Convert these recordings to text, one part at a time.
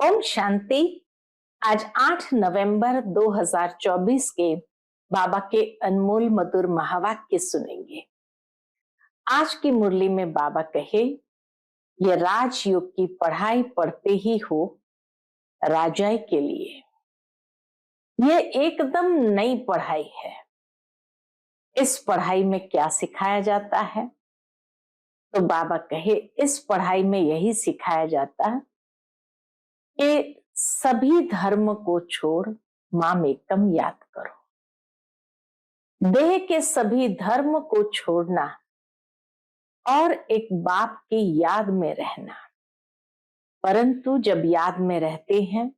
ओम शांति। आज 8 नवंबर 2024 के बाबा के अनमोल मधुर महावाक्य सुनेंगे। आज की मुरली में बाबा कहे, ये राजयोग की पढ़ाई पढ़ते ही हो राजाई के लिए। ये एकदम नई पढ़ाई है। इस पढ़ाई में क्या सिखाया जाता है? तो बाबा कहे, इस पढ़ाई में यही सिखाया जाता है कि सभी धर्म को छोड़ माम एकम याद करो। देह के सभी धर्म को छोड़ना और एक बाप की याद में रहना। परंतु जब याद में रहते हैं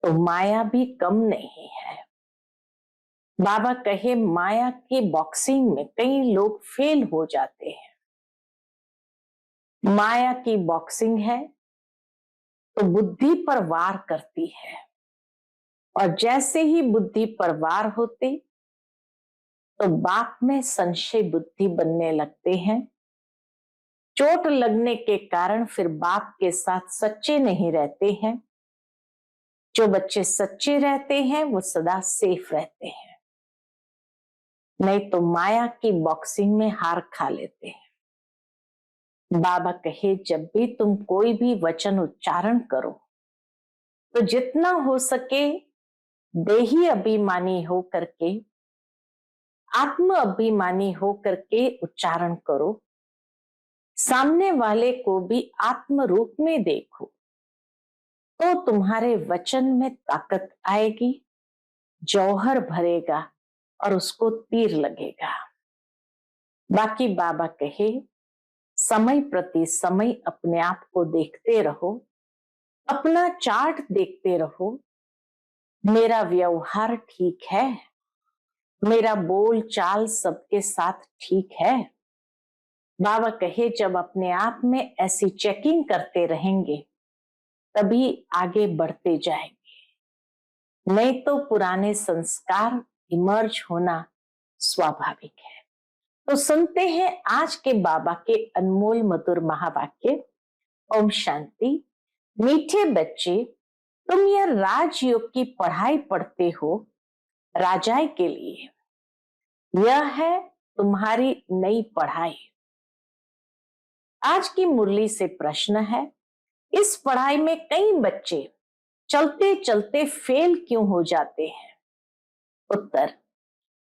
तो माया भी कम नहीं है। बाबा कहे, माया की बॉक्सिंग में कई लोग फेल हो जाते हैं। माया की बॉक्सिंग है तो बुद्धि पर वार करती है, और जैसे ही बुद्धि पर वार होते तो बाप में संशय बुद्धि बनने लगते हैं। चोट लगने के कारण फिर बाप के साथ सच्चे नहीं रहते हैं। जो बच्चे सच्चे रहते हैं वो सदा सेफ रहते हैं, नहीं तो माया की बॉक्सिंग में हार खा लेते हैं। बाबा कहे, जब भी तुम कोई भी वचन उच्चारण करो तो जितना हो सके देही अभिमानी हो करके, आत्म अभिमानी हो करके उच्चारण करो। सामने वाले को भी आत्म रूप में देखो तो तुम्हारे वचन में ताकत आएगी, जौहर भरेगा और उसको तीर लगेगा। बाकी बाबा कहे, समय प्रति समय अपने आप को देखते रहो, अपना चार्ट देखते रहो। मेरा व्यवहार ठीक है, मेरा बोल चाल सबके साथ ठीक है। बाबा कहे, जब अपने आप में ऐसी चेकिंग करते रहेंगे तभी आगे बढ़ते जाएंगे, नहीं तो पुराने संस्कार इमर्ज होना स्वाभाविक है। तो सुनते हैं आज के बाबा के अनमोल मधुर महावाक्य। ओम शांति। मीठे बच्चे, तुम यह राजयोग की पढ़ाई पढ़ते हो राजाई के लिए। यह है तुम्हारी नई पढ़ाई। आज की मुरली से प्रश्न है, इस पढ़ाई में कई बच्चे चलते चलते फेल क्यों हो जाते हैं? उत्तर,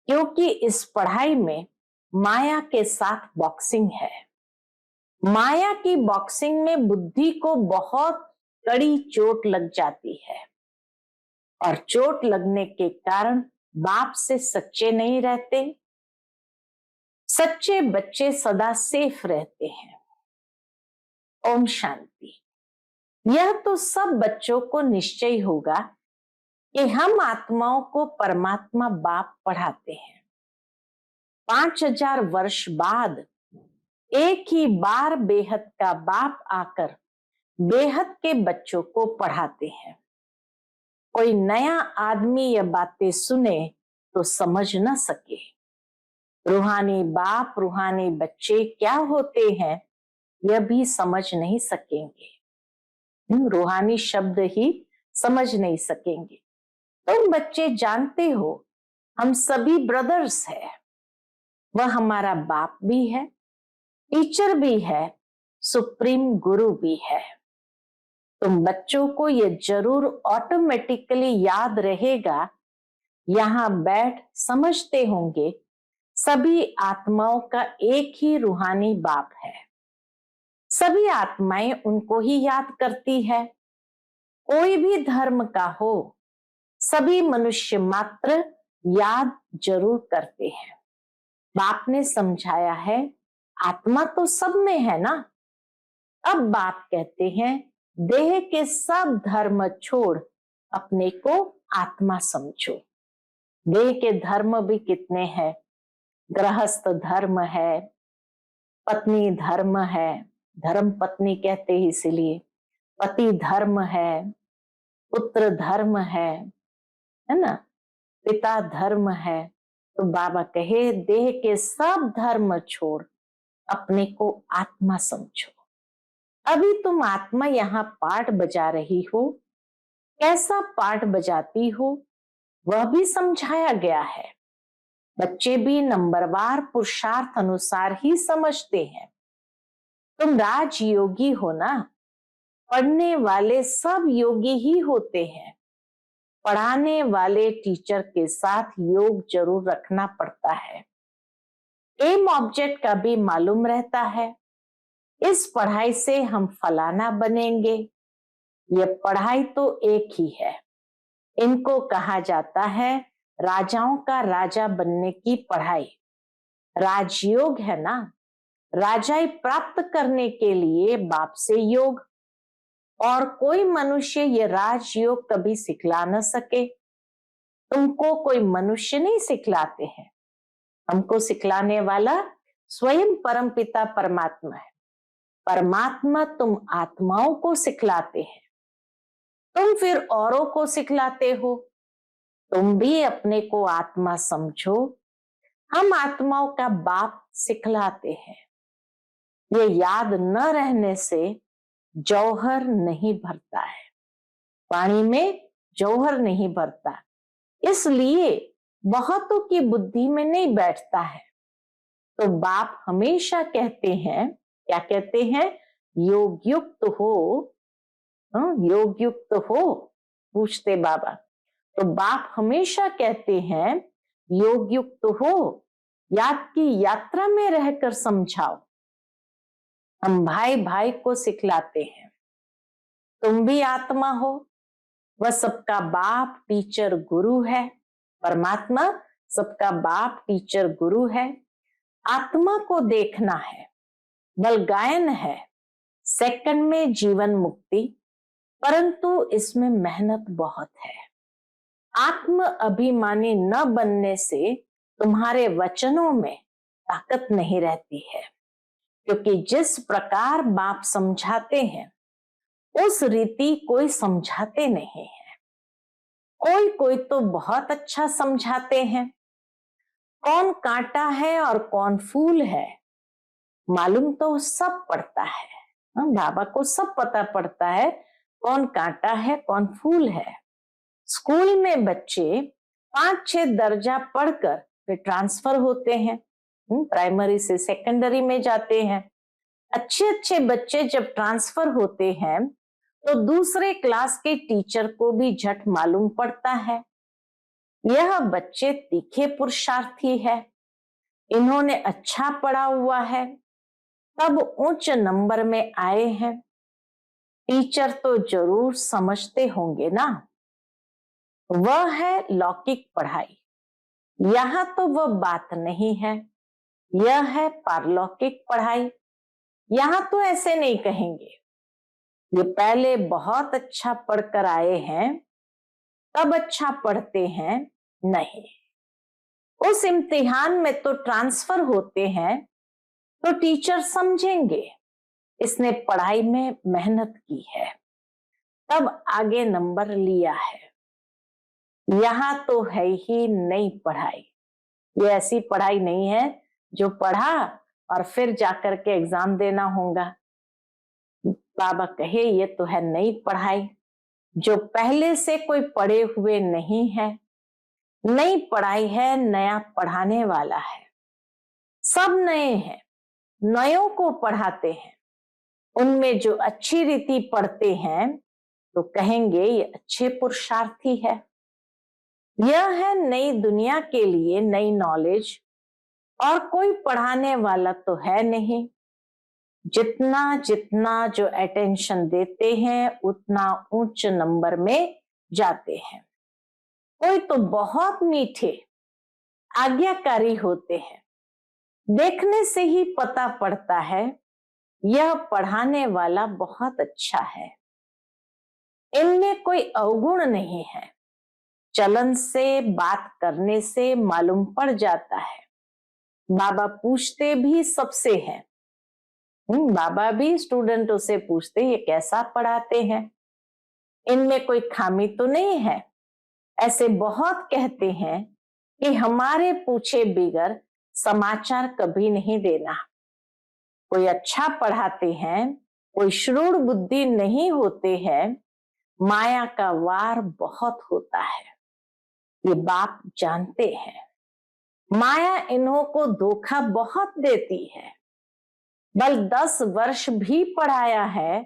क्योंकि इस पढ़ाई में माया के साथ बॉक्सिंग है। माया की बॉक्सिंग में बुद्धि को बहुत कड़ी चोट लग जाती है, और चोट लगने के कारण बाप से सच्चे नहीं रहते। सच्चे बच्चे सदा सेफ रहते हैं। ओम शांति। यह तो सब बच्चों को निश्चय होगा कि हम आत्माओं को परमात्मा बाप पढ़ाते हैं। 5000 वर्ष बाद एक ही बार बेहद का बाप आकर बेहद के बच्चों को पढ़ाते हैं। कोई नया आदमी यह बातें सुने तो समझ न सके। रूहानी बाप रूहानी बच्चे क्या होते हैं यह भी समझ नहीं सकेंगे। रूहानी शब्द ही समझ नहीं सकेंगे। तुम बच्चे जानते हो हम सभी ब्रदर्स हैं। वह हमारा बाप भी है, टीचर भी है, सुप्रीम गुरु भी है। तुम बच्चों को यह जरूर ऑटोमेटिकली याद रहेगा। यहां बैठ समझते होंगे सभी आत्माओं का एक ही रूहानी बाप है। सभी आत्माएं उनको ही याद करती है। कोई भी धर्म का हो, सभी मनुष्य मात्र याद जरूर करते हैं। बाप ने समझाया है, आत्मा तो सब में है ना। अब बाप कहते हैं, देह के सब धर्म छोड़ अपने को आत्मा समझो। देह के धर्म भी कितने हैं? गृहस्थ धर्म है, पत्नी धर्म है, धर्म पत्नी कहते हैं इसीलिए, पति धर्म है, पुत्र धर्म है ना, पिता धर्म है। तो बाबा कहे, देह के सब धर्म छोड़ अपने को आत्मा समझो। अभी तुम आत्मा यहाँ पार्ट बजा रही हो, कैसा पार्ट बजाती हो वह भी समझाया गया है। बच्चे भी नंबरवार पुरुषार्थ अनुसार ही समझते हैं। तुम राजयोगी हो ना, पढ़ने वाले सब योगी ही होते हैं। पढ़ाने वाले टीचर के साथ योग जरूर रखना पड़ता है। एम ऑब्जेक्ट का भी मालूम रहता है। इस पढ़ाई से हम फलाना बनेंगे। ये पढ़ाई तो एक ही है। इनको कहा जाता है राजाओं का राजा बनने की पढ़ाई। राजयोग है ना, राजाई प्राप्त करने के लिए बाप से योग, और कोई मनुष्य ये राजयोग कभी सिखला न सके। तुमको कोई मनुष्य नहीं सिखलाते हैं, हमको सिखलाने वाला स्वयं परमपिता परमात्मा है। परमात्मा तुम आत्माओं को सिखलाते हैं, तुम फिर औरों को सिखलाते हो। तुम भी अपने को आत्मा समझो, हम आत्माओं का बाप सिखलाते हैं। ये याद न रहने से जौहर नहीं भरता है, पानी में जौहर नहीं भरता, इसलिए बहुतों की बुद्धि में नहीं बैठता है। तो बाप हमेशा कहते हैं, क्या कहते हैं? योग युक्त हो। योग युक्त हो, पूछते बाबा। तो बाप हमेशा कहते हैं योग युक्त हो, याद की यात्रा में रहकर समझाओ। हम भाई भाई को सिखलाते हैं। तुम भी आत्मा हो, वह सबका बाप टीचर गुरु है। परमात्मा सबका बाप टीचर गुरु है। आत्मा को देखना है, बल गायन है, सेकंड में जीवन मुक्ति, परंतु इसमें मेहनत बहुत है। आत्म अभिमानी न बनने से तुम्हारे वचनों में ताकत नहीं रहती है, क्योंकि जिस प्रकार बाप समझाते हैं उस रीति कोई समझाते नहीं है। कोई कोई तो बहुत अच्छा समझाते हैं। कौन कांटा है और कौन फूल है मालूम तो सब पड़ता है। बाबा को सब पता पड़ता है कौन कांटा है कौन फूल है। स्कूल में बच्चे 5-6 दर्जा पढ़कर फिर ट्रांसफर होते हैं, प्राइमरी से सेकेंडरी में जाते हैं। अच्छे अच्छे बच्चे जब ट्रांसफर होते हैं तो दूसरे क्लास के टीचर को भी झट मालूम पड़ता है यह बच्चे तीखे पुरुषार्थी है, इन्होंने अच्छा पढ़ा हुआ है, तब उच्च नंबर में आए हैं। टीचर तो जरूर समझते होंगे ना। वह है लौकिक पढ़ाई, यहां तो वह बात नहीं है। यह है पारलौकिक पढ़ाई, यहां तो ऐसे नहीं कहेंगे ये पहले बहुत अच्छा पढ़कर आए हैं तब अच्छा पढ़ते हैं, नहीं। उस इम्तिहान में तो ट्रांसफर होते हैं तो टीचर समझेंगे इसने पढ़ाई में मेहनत की है तब आगे नंबर लिया है। यहां तो है ही नई पढ़ाई, ये ऐसी पढ़ाई नहीं है जो पढ़ा और फिर जाकर के एग्जाम देना होगा। बाबा कहे ये तो है नई पढ़ाई, जो पहले से कोई पढ़े हुए नहीं है। नई पढ़ाई है, नया पढ़ाने वाला है। सब नए हैं, नयों को पढ़ाते हैं। उनमें जो अच्छी रीति पढ़ते हैं तो कहेंगे ये अच्छे पुरुषार्थी है। यह है नई दुनिया के लिए नई नॉलेज, और कोई पढ़ाने वाला तो है नहीं। जितना जितना जो अटेंशन देते हैं उतना उच्च नंबर में जाते हैं। कोई तो बहुत मीठे आज्ञाकारी होते हैं, देखने से ही पता पड़ता है यह पढ़ाने वाला बहुत अच्छा है। इनमें कोई अवगुण नहीं है, चलन से बात करने से मालूम पड़ जाता है। बाबा पूछते भी सबसे हैं, बाबा भी स्टूडेंटों से पूछते ये कैसा पढ़ाते हैं, इनमें कोई खामी तो नहीं है। ऐसे बहुत कहते हैं कि हमारे पूछे बिगर समाचार कभी नहीं देना। कोई अच्छा पढ़ाते हैं कोई श्रूड़ बुद्धि नहीं होते हैं, माया का वार बहुत होता है, ये बाप जानते हैं। माया इन्हों को धोखा बहुत देती है। बल 10 वर्ष भी पढ़ाया है,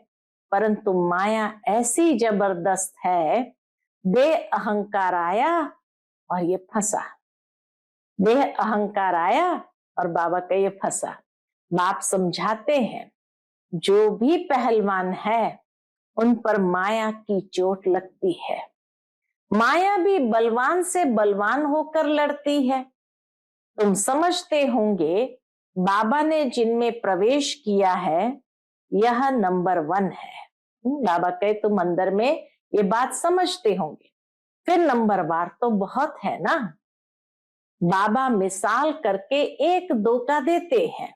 परंतु माया ऐसी जबरदस्त है, देह अहंकार आया और ये फंसा। देह अहंकार आया और बाबा का ये फंसा। बाप समझाते हैं, जो भी पहलवान है उन पर माया की चोट लगती है। माया भी बलवान से बलवान होकर लड़ती है। तुम समझते होंगे बाबा ने जिनमें प्रवेश किया है यह नंबर 1 है। बाबा कहे तुम अंदर में ये बात समझते होंगे, फिर नंबर वार तो बहुत है ना। बाबा मिसाल करके 1-2 का देते हैं,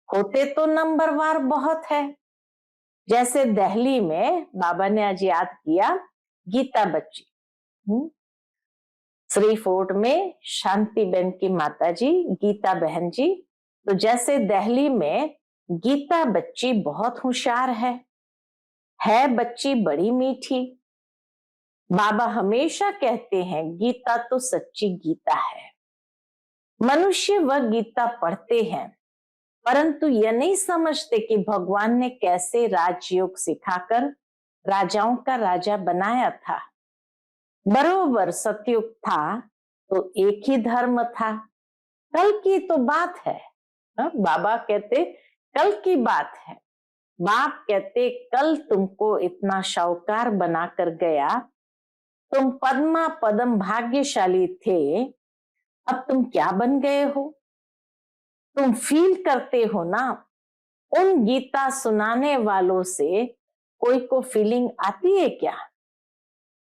होते तो नंबर वार बहुत है। जैसे दिल्ली में बाबा ने आज याद किया गीता बच्ची, श्री फोर्ट में शांति बहन की माता जी गीता बहन जी। तो जैसे दिल्ली में गीता बच्ची बहुत होशियार है बच्ची बड़ी मीठी। बाबा हमेशा कहते हैं गीता तो सच्ची गीता है। मनुष्य वह गीता पढ़ते हैं, परंतु यह नहीं समझते कि भगवान ने कैसे राजयोग सिखाकर राजाओं का राजा बनाया था। बरोबर सतयुग था तो एक ही धर्म था। कल की तो बात है, बाबा कहते कल की बात है। बाप कहते कल तुमको इतना शाहूकार बनाकर गया, तुम पद्मा पदम भाग्यशाली थे, अब तुम क्या बन गए हो। तुम फील करते हो ना, उन गीता सुनाने वालों से कोई को फीलिंग आती है क्या?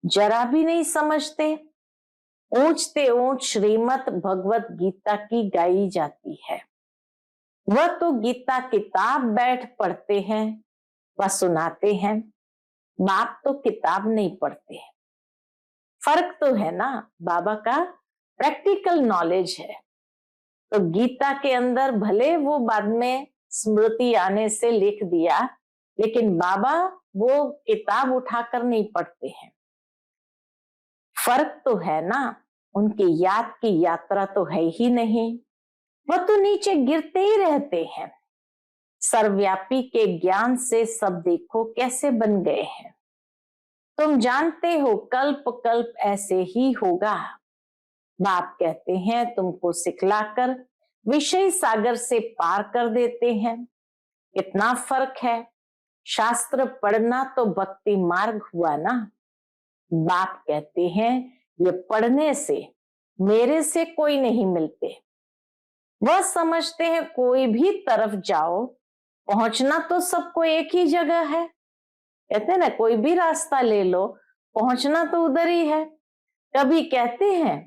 जरा भी नहीं समझते। ऊंचते ऊंच श्रीमत भगवत गीता की गाई जाती है। वह तो गीता किताब बैठ पढ़ते हैं, वह सुनाते हैं। बाप तो किताब नहीं पढ़ते। फर्क तो है ना, बाबा का प्रैक्टिकल नॉलेज है। तो गीता के अंदर भले वो बाद में स्मृति आने से लिख दिया, लेकिन बाबा वो किताब उठाकर नहीं पढ़ते हैं। फर्क तो है ना, उनकी याद की यात्रा तो है ही नहीं, वह तो नीचे गिरते ही रहते हैं। सर्वव्यापी के ज्ञान से सब देखो कैसे बन गए हैं। तुम जानते हो कल्प कल्प ऐसे ही होगा। बाप कहते हैं तुमको सिखलाकर विषय सागर से पार कर देते हैं। इतना फर्क है। शास्त्र पढ़ना तो भक्ति मार्ग हुआ ना। बाप कहते हैं ये पढ़ने से मेरे से कोई नहीं मिलते। वह समझते हैं कोई भी तरफ जाओ, पहुंचना तो सबको एक ही जगह है। कहते हैं ना कोई भी रास्ता ले लो, पहुंचना तो उधर ही है। कभी कहते हैं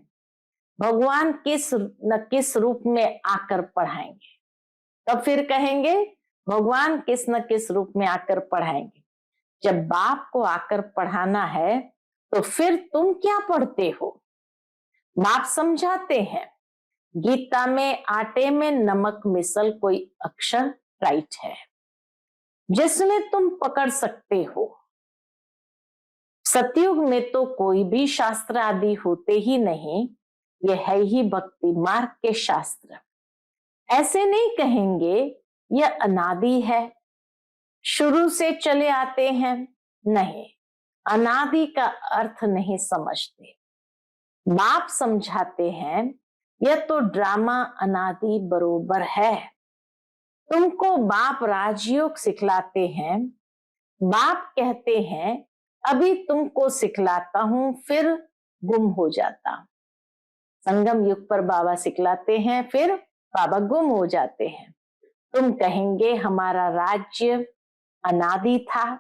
भगवान किस न किस रूप में आकर पढ़ाएंगे, तब फिर कहेंगे भगवान किस न किस रूप में आकर पढ़ाएंगे। जब बाप को आकर पढ़ाना है तो फिर तुम क्या पढ़ते हो? बाप समझाते हैं गीता में आटे में नमक मिसल कोई अक्षर राइट है जिसमें तुम पकड़ सकते हो। सतयुग में तो कोई भी शास्त्र आदि होते ही नहीं, ये है ही भक्ति मार्ग के शास्त्र। ऐसे नहीं कहेंगे यह अनादि है, शुरू से चले आते हैं। नहीं, अनादि का अर्थ नहीं समझते। बाप समझाते हैं यह तो ड्रामा अनादि बरोबर है। तुमको बाप राजयोग सिखलाते हैं। बाप कहते हैं अभी तुमको सिखलाता हूं, फिर गुम हो जाता। संगम युग पर बाबा सिखलाते हैं, फिर बाबा गुम हो जाते हैं। तुम कहेंगे हमारा राज्य अनादि था।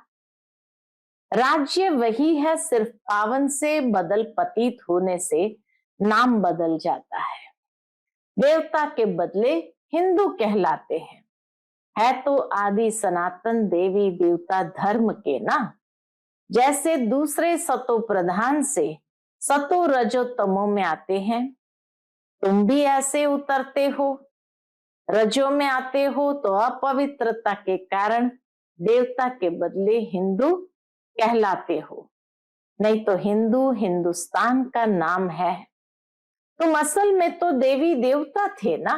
राज्य वही है, सिर्फ पावन से बदल पतित होने से नाम बदल जाता है। देवता के बदले हिंदू कहलाते हैं। है तो आदि सनातन देवी देवता धर्म के ना। जैसे दूसरे सतो प्रधान से सतो रजो तमो में आते हैं, तुम भी ऐसे उतरते हो। रजो में आते हो तो अपवित्रता के कारण देवता के बदले हिंदू कहलाते हो, नहीं तो हिंदू हिंदुस्तान का नाम है। तुम असल में तो देवी देवता थे ना।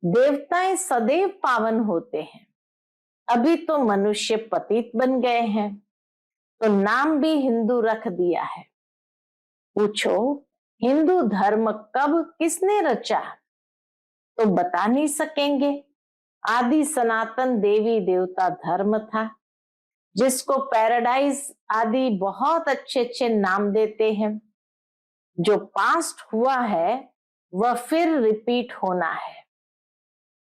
देवताएं सदैव पावन होते हैं, अभी तो मनुष्य पतित बन गए हैं, तो नाम भी हिंदू रख दिया है। पूछो हिंदू धर्म कब किसने रचा, तो बता नहीं सकेंगे। आदि सनातन देवी देवता धर्म था, जिसको पैराडाइज आदि बहुत अच्छे अच्छे नाम देते हैं। जो पास्ट हुआ है वह फिर रिपीट होना है।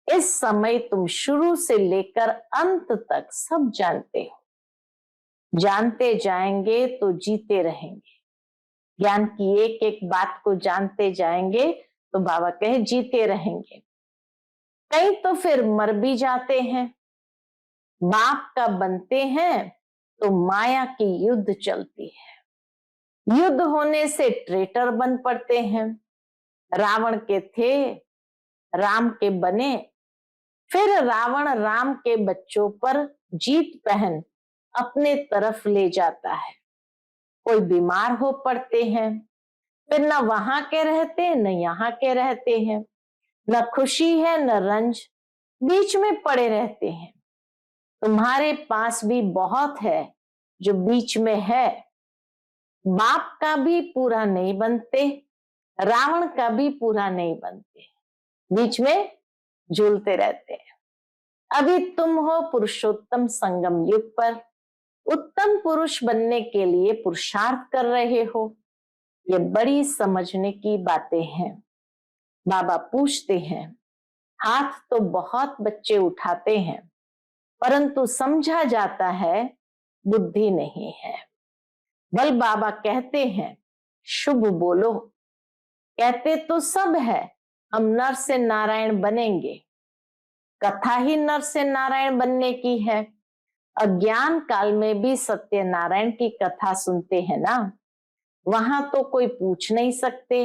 इस समय तुम शुरू से लेकर अंत तक सब जानते हो। जानते जाएंगे तो जीते रहेंगे। ज्ञान की एक एक बात को जानते जाएंगे तो बाबा कहे जीते रहेंगे। कई तो फिर मर भी जाते हैं। बाप का बनते हैं तो माया की युद्ध चलती है। युद्ध होने से ट्रेटर बन पड़ते हैं। रावण के थे, राम के बने। फिर रावण राम के बच्चों पर जीत पहन अपने तरफ ले जाता है। कोई बीमार हो पड़ते हैं, फिर न वहां के रहते न यहाँ के रहते हैं, न खुशी है न रंज, बीच में पड़े रहते हैं। तुम्हारे पास भी बहुत है जो बीच में है। बाप का भी पूरा नहीं बनते, रावण का भी पूरा नहीं बनते, बीच में झूलते रहते हैं। अभी तुम हो पुरुषोत्तम संगम युग पर, उत्तम पुरुष बनने के लिए पुरुषार्थ कर रहे हो। ये बड़ी समझने की बातें हैं। बाबा पूछते हैं, हाथ तो बहुत बच्चे उठाते हैं, परंतु समझा जाता है बुद्धि नहीं है। बल बाबा कहते हैं शुभ बोलो। कहते तो सब है हम नर से नारायण बनेंगे। कथा ही नर से नारायण बनने की है। अज्ञान काल में भी सत्यनारायण की कथा सुनते हैं ना, वहां तो कोई पूछ नहीं सकते,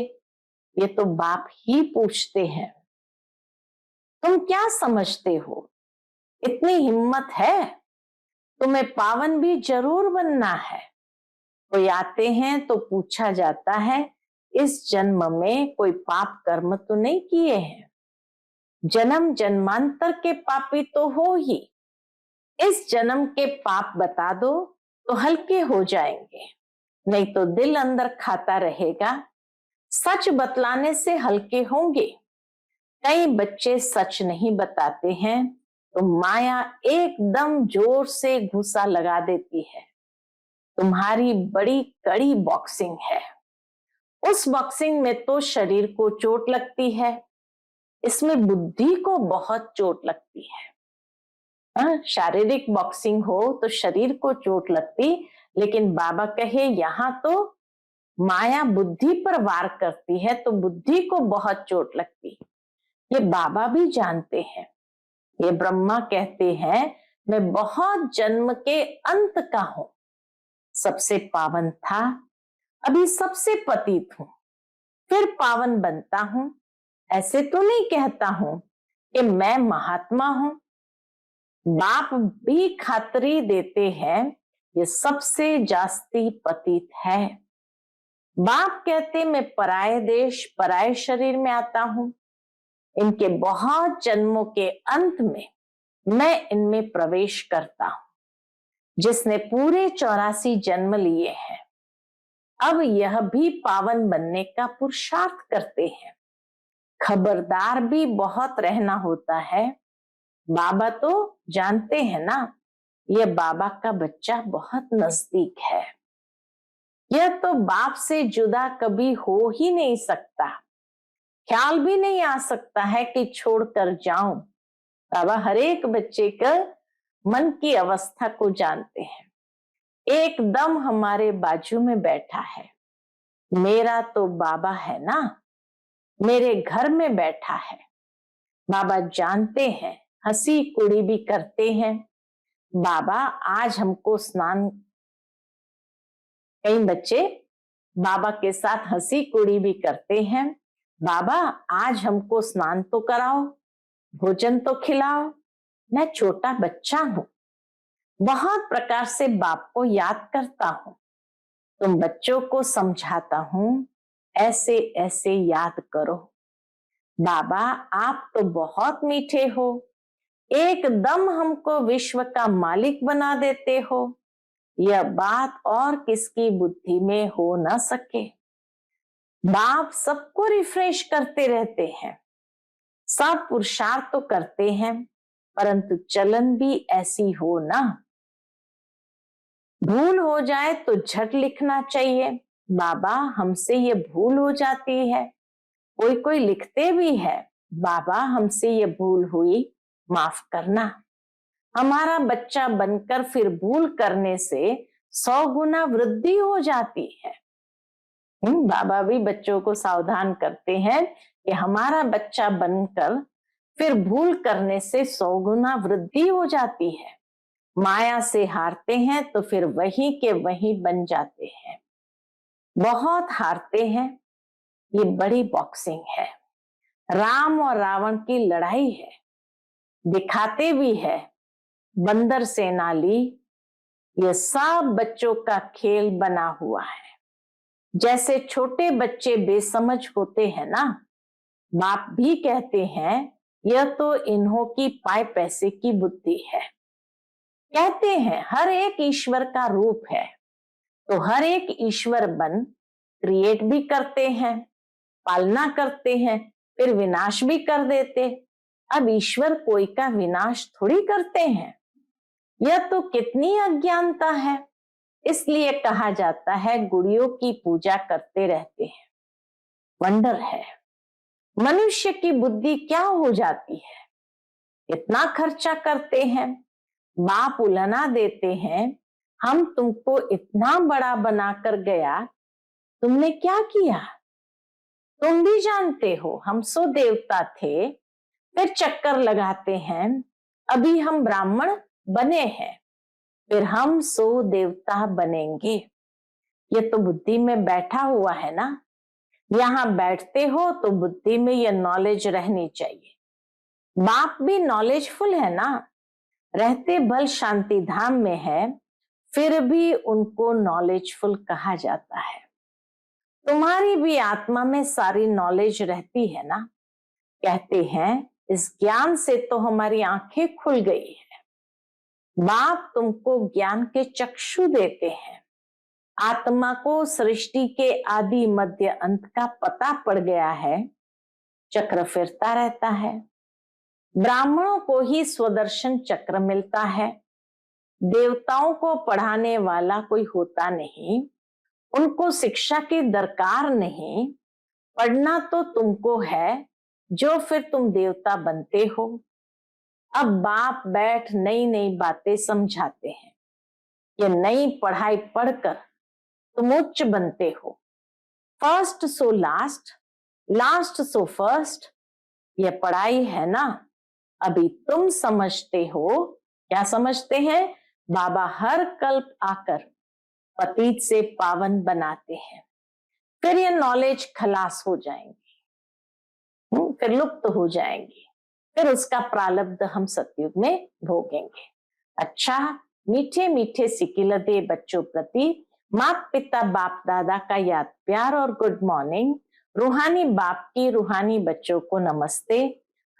ये तो बाप ही पूछते हैं। तुम क्या समझते हो, इतनी हिम्मत है? तुम्हें पावन भी जरूर बनना है। कोई आते हैं तो पूछा जाता है इस जन्म में कोई पाप कर्म तो नहीं किए हैं? जन्म जन्मांतर के पापी तो हो ही। इस जन्म के पाप बता दो तो हल्के हो जाएंगे, नहीं तो दिल अंदर खाता रहेगा। सच बतलाने से हल्के होंगे। कई बच्चे सच नहीं बताते हैं तो माया एकदम जोर से घुसा लगा देती है। तुम्हारी बड़ी कड़ी बॉक्सिंग है। उस बॉक्सिंग में तो शरीर को चोट लगती है, इसमें बुद्धि को बहुत चोट लगती है। शारीरिक बॉक्सिंग हो तो शरीर को चोट लगती, लेकिन बाबा कहे यहाँ तो माया बुद्धि पर वार करती है तो बुद्धि को बहुत चोट लगती। ये बाबा भी जानते हैं। ये ब्रह्मा कहते हैं मैं बहुत जन्म के अंत का हूं, सबसे पावन था, अभी सबसे पतित हूं, फिर पावन बनता हूं। ऐसे तो नहीं कहता हूं कि मैं महात्मा हूं। बाप भी खातरी देते हैं ये सबसे जास्ती पतित है। बाप कहते मैं पराये देश पराये शरीर में आता हूं। इनके बहुत जन्मों के अंत में मैं इनमें प्रवेश करता हूं। जिसने पूरे 84 जन्म लिए हैं, अब यह भी पावन बनने का पुरुषार्थ करते हैं। खबरदार भी बहुत रहना होता है। बाबा तो जानते हैं ना, यह बाबा का बच्चा बहुत नजदीक है। यह तो बाप से जुदा कभी हो ही नहीं सकता। ख्याल भी नहीं आ सकता है कि छोड़कर जाऊं। बाबा हर एक बच्चे का मन की अवस्था को जानते हैं। एकदम हमारे बाजू में बैठा है। मेरा तो बाबा है ना, मेरे घर में बैठा है। बाबा जानते हैं, हंसी कुड़ी भी करते हैं। बाबा आज हमको स्नान, कई बच्चे बाबा के साथ हंसी कुड़ी भी करते हैं। बाबा आज हमको स्नान तो कराओ, भोजन तो खिलाओ। मैं छोटा बच्चा हूं, बहुत प्रकार से बाप को याद करता हूँ। तुम बच्चों को समझाता हूँ, ऐसे ऐसे याद करो। बाबा आप तो बहुत मीठे हो, एकदम हमको विश्व का मालिक बना देते हो। यह बात और किसकी बुद्धि में हो न सके। बाप सबको रिफ्रेश करते रहते हैं, सब पुरुषार्थ तो करते हैं, परंतु चलन भी ऐसी हो ना। भूल हो जाए तो झट लिखना चाहिए, बाबा हमसे ये भूल हो जाती है। कोई कोई लिखते भी है, बाबा हमसे ये भूल हुई, माफ करना। हमारा बच्चा बनकर फिर भूल करने से 100 गुना वृद्धि हो जाती है। बाबा भी बच्चों को सावधान करते हैं कि हमारा बच्चा बनकर फिर भूल करने से 100 गुना वृद्धि हो जाती है। माया से हारते हैं तो फिर वही के वही बन जाते हैं। बहुत हारते हैं। ये बड़ी बॉक्सिंग है, राम और रावण की लड़ाई है। दिखाते भी है बंदर सेना ली, ये सब बच्चों का खेल बना हुआ है। जैसे छोटे बच्चे बेसमझ होते हैं ना, बाप भी कहते हैं यह तो इन्हों की पाए पैसे की बुद्धि है। कहते हैं हर एक ईश्वर का रूप है, तो हर एक ईश्वर बन क्रिएट भी करते हैं, पालना करते हैं, फिर विनाश भी कर देते। अब ईश्वर कोई का विनाश थोड़ी करते हैं। यह तो कितनी अज्ञानता है। इसलिए कहा जाता है गुड़ियों की पूजा करते रहते हैं। वंडर है, मनुष्य की बुद्धि क्या हो जाती है। इतना खर्चा करते हैं, बाप उलाना देते हैं, हम तुमको इतना बड़ा बनाकर गया, तुमने क्या किया। तुम भी जानते हो हम सो देवता थे, फिर चक्कर लगाते हैं, अभी हम ब्राह्मण बने हैं, फिर हम सो देवता बनेंगे। ये तो बुद्धि में बैठा हुआ है ना। यहाँ बैठते हो तो बुद्धि में ये नॉलेज रहनी चाहिए। बाप भी नॉलेजफुल है ना, रहते भल शांति धाम में है, फिर भी उनको नॉलेजफुल कहा जाता है। तुम्हारी भी आत्मा में सारी नॉलेज रहती है ना। कहते हैं इस ज्ञान से तो हमारी आंखें खुल गई है। बाप तुमको ज्ञान के चक्षु देते हैं। आत्मा को सृष्टि के आदि मध्य अंत का पता पड़ गया है, चक्र फिरता रहता है। ब्राह्मणों को ही स्वदर्शन चक्र मिलता है। देवताओं को पढ़ाने वाला कोई होता नहीं, उनको शिक्षा की दरकार नहीं। पढ़ना तो तुमको है, जो फिर तुम देवता बनते हो। अब बाप बैठ नई नई बातें समझाते हैं। ये नई पढ़ाई पढ़कर तुम उच्च बनते हो। First so last, last so first, ये पढ़ाई है ना। अभी तुम समझते हो, क्या समझते हैं, बाबा हर कल्प आकर पतित से पावन बनाते हैं। फिर ये नॉलेज खलास हो जाएंगी, फिर लुप्त हो जाएंगी, फिर उसका प्रारब्ध हम सतयुग में भोगेंगे। अच्छा, मीठे मीठे सिकिलदे बच्चों प्रति माता पिता बाप दादा का याद प्यार और गुड मॉर्निंग। रूहानी बाप की रूहानी बच्चों को नमस्ते।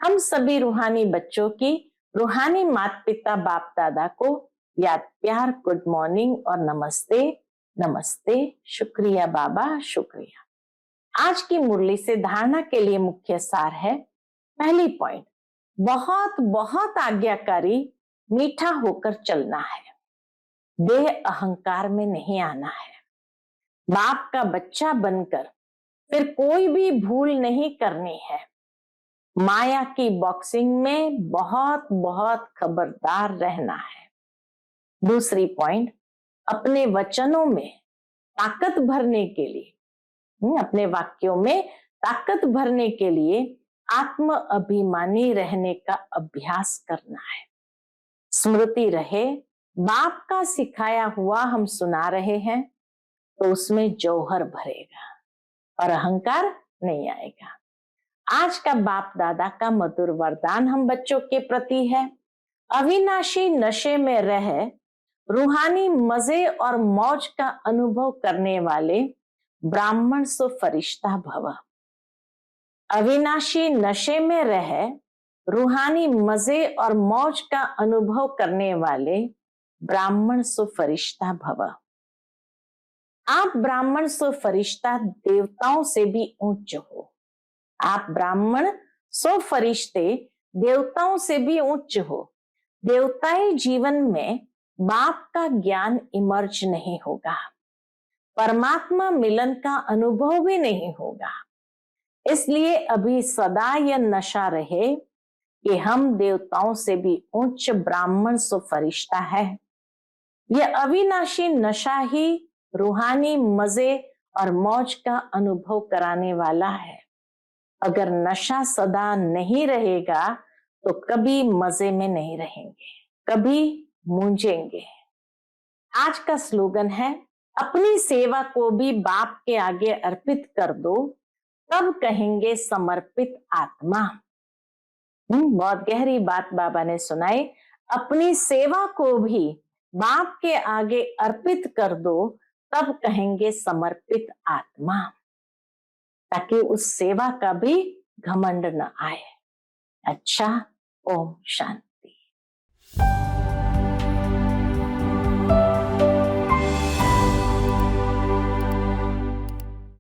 हम सभी रूहानी बच्चों की रूहानी माता पिता बाप दादा को याद प्यार, गुड मॉर्निंग और नमस्ते। नमस्ते, शुक्रिया बाबा, शुक्रिया। आज की मुरली से धारणा के लिए मुख्य सार है, पहली पॉइंट, बहुत बहुत आज्ञाकारी मीठा होकर चलना है, देह अहंकार में नहीं आना है। बाप का बच्चा बनकर फिर कोई भी भूल नहीं करनी है। माया की बॉक्सिंग में बहुत बहुत खबरदार रहना है। दूसरी पॉइंट, अपने वचनों में ताकत भरने के लिए, अपने वाक्यों में ताकत भरने के लिए आत्म अभिमानी रहने का अभ्यास करना है। स्मृति रहे, बाप का सिखाया हुआ हम सुना रहे हैं तो उसमें जौहर भरेगा और अहंकार नहीं आएगा। आज का बाप दादा का मधुर वरदान हम बच्चों के प्रति है, अविनाशी नशे में रह रूहानी मजे और मौज का अनुभव करने वाले ब्राह्मण सो फरिश्ता भव। अविनाशी नशे में रह रूहानी मजे और मौज का अनुभव करने वाले ब्राह्मण सो फरिश्ता भव। आप ब्राह्मण सो फरिश्ता देवताओं से भी उच्च हो। आप ब्राह्मण सो फरिश्ते देवताओं से भी उच्च हो। देवताई जीवन में बाप का ज्ञान इमर्ज नहीं होगा, परमात्मा मिलन का अनुभव भी नहीं होगा। इसलिए अभी सदा यह नशा रहे कि हम देवताओं से भी उच्च ब्राह्मण सो फरिश्ता है। यह अविनाशी नशा ही रूहानी मजे और मौज का अनुभव कराने वाला है। अगर नशा सदा नहीं रहेगा तो कभी मजे में नहीं रहेंगे, कभी मूंझेंगे। आज का स्लोगन है, अपनी सेवा को भी बाप के आगे अर्पित कर दो, तब कहेंगे समर्पित आत्मा। बहुत गहरी बात बाबा ने सुनाई। अपनी सेवा को भी बाप के आगे अर्पित कर दो, तब कहेंगे समर्पित आत्मा, ताकि उस सेवा का भी घमंड न आए। अच्छा, ओम शांति।